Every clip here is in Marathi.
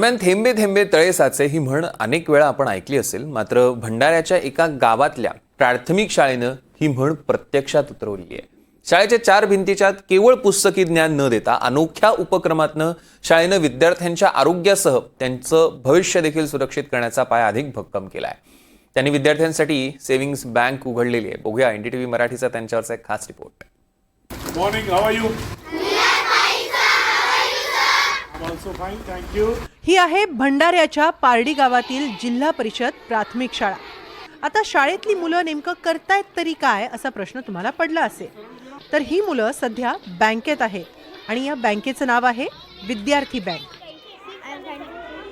दरम्यान थेंबे थेंबे तळे साचे ही म्हण अनेक वेळा आपण ऐकली असेल, मात्र भंडाऱ्याच्या एका गावातल्या प्राथमिक शाळेनं ही म्हण प्रत्यक्षात उतरवली आहे। शाळेच्या 4 भिंतीच्या केवळ पुस्तकी ज्ञान न देता अनोख्या उपक्रमातनं शाळेनं विद्यार्थ्यांच्या आरोग्यासह त्यांचं भविष्य देखील सुरक्षित करण्याचा पाया अधिक भक्कम केलाय। त्यांनी विद्यार्थ्यांसाठी सेव्हिंग्स बँक उघडलेली आहे। बघूया एनडीटीव्ही मराठीचा त्यांच्यावरचा एक खास report. Morning, how are you? Also fine, thank you. ही आहे भंडाऱ्याच्या पारडी गावातील जिल्हा परिषद प्राथमिक शाळा। आता शाळेतली मुलं नेमकं करतायत तरी काय असा प्रश्न तुम्हाला पडला असेल, तर ही मुलं सध्या बँकेत आहेत आणि या बँकेचं नाव आहे विद्यार्थी बँक।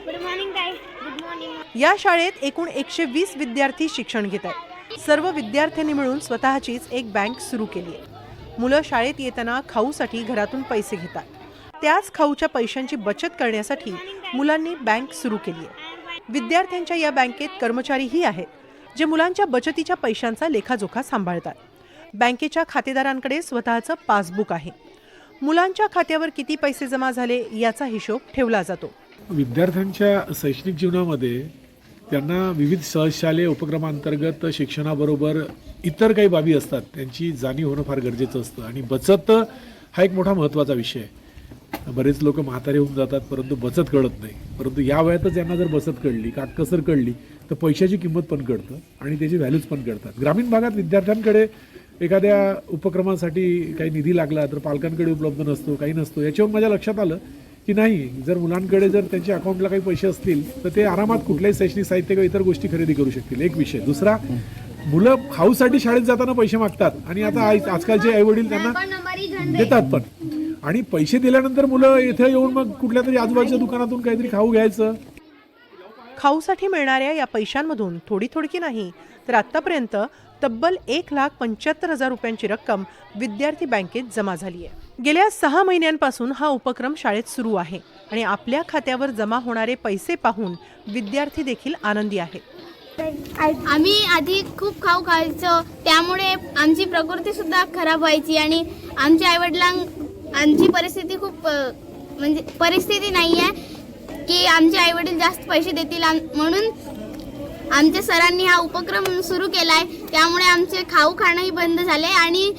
गुड मॉर्निंग ताई। Good morning. या शाळेत एकूण 120 विद्यार्थी शिक्षण घेत आहेत। सर्व विद्यार्थ्यांनी मिळून स्वतःचीच एक बँक सुरू केली आहे। मुलं शाळेत येताना खाऊसाठी घरातून पैसे घेतात, त्याच खाऊच्या पैशांची बचत करण्यासाठी मुलांनी बँक सुरू केली आहे। विद्यार्थ्यांच्या या बँकेत कर्मचारीही आहेत, जे मुलांच्या बचतीच्या पैशांचा लेखाजोखा सांभाळतात। बँकेच्या खातेदारांकडे स्वतःचं पासबुक आहे। मुलांच्या खात्यावर किती पैसे जमा झाले याचा हिशोब ठेवला जातो। विद्यार्थ्यांच्या शैक्षणिक जीवनामध्ये त्यांना विविध सहशालेय उपक्रमांतर्गत शिक्षणाबरोबर इतर काही बाबी असतात, त्यांची जाणीव होणं फार गरजेचं असतं आणि बचत हा एक मोठा महत्त्वाचा विषय आहे। बरेच लोक म्हातारे होऊन जातात परंतु बचत कळत नाही, परंतु या वयातच यांना जर बचत कळली, काटकसर कळली तर पैशाची किंमत पण कळतं आणि त्याची व्हॅल्यूज पण कळतात। ग्रामीण भागात विद्यार्थ्यांकडे एखाद्या उपक्रमासाठी काही निधी लागला तर पालकांकडे उपलब्ध नसतो, काही नसतो। याच्यावरून माझ्या लक्षात आलं की नाही, जर मुलांकडे जर त्यांच्या अकाउंटला काही पैसे असतील तर ते आरामात कुठल्याही शैक्षणिक साहित्य किंवा इतर गोष्टी खरेदी करू शकतील। एक विषय। दुसरा, मुलं खाऊसाठी शाळेत जाताना पैसे मागतात आणि आता आजकालचे आईवडील त्यांना देतात पण, आणि पैसे दिल्यानंतर मुलं इथे येऊन मग कुठल्या तरी आजूबाजूच्या दुकानातून काहीतरी खाऊ घ्यायचं। खाऊसाठी मिळणाऱ्या या पैशांमधून थोडी नाही तर आतापर्यंत तब्बल 1,75,000 रुपयांची रक्कम विद्यार्थी बँकेत जमा झाली आहे। गेल्या 6 महिन्यांपासून हा उपक्रम शाळेत सुरू आहे आणि आपल्या खात्यावर जमा होणारे पैसे पाहून विद्यार्थी देखील आनंदी आहेत। आम्ही आधी खूप खाऊ खायचो, त्यामुळे आमची प्रकृती सुद्धा खराब व्हायची आणि आमच्या आईवडिलांची परिस्थिती खूप म्हणजे परिस्थिती नाही आहे की आमचे आईवडील जास्त पैसे देतील, म्हणून आमच्या सरांनी हा उपक्रम सुरू केलाय। त्यामुळे आमचे खाऊ खाणंही बंद झाले आणि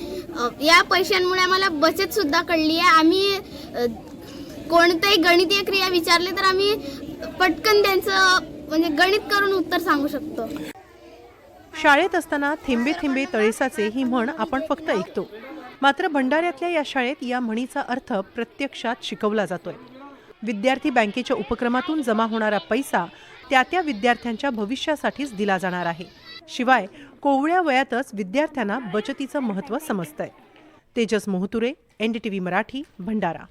या पैशांमुळे आम्हाला बचत सुद्धा कळली आहे। आम्ही कोणतेही गणितीय क्रिया विचारले तर आम्ही पटकन त्यांचं म्हणजे गणित करून उत्तर सांगू शकतो। शाळेत असताना थेंबे थेंबे तळे साचे ही म्हण आपण फक्त ऐकतो, मात्र भंडाऱ्यातल्या या शाळेत या म्हणीचा अर्थ प्रत्यक्षात शिकवला जातोय। विद्यार्थी बँकेच्या उपक्रमातून जमा होणारा पैसा त्या विद्यार्थ्यांच्या भविष्यासाठीच दिला जाणार आहे। शिवाय कोवळ्या वयातच विद्यार्थ्यांना बचतीचं महत्त्व समजतंय। तेजस मोहतुरे, एनडीटीव्ही मराठी, भंडारा।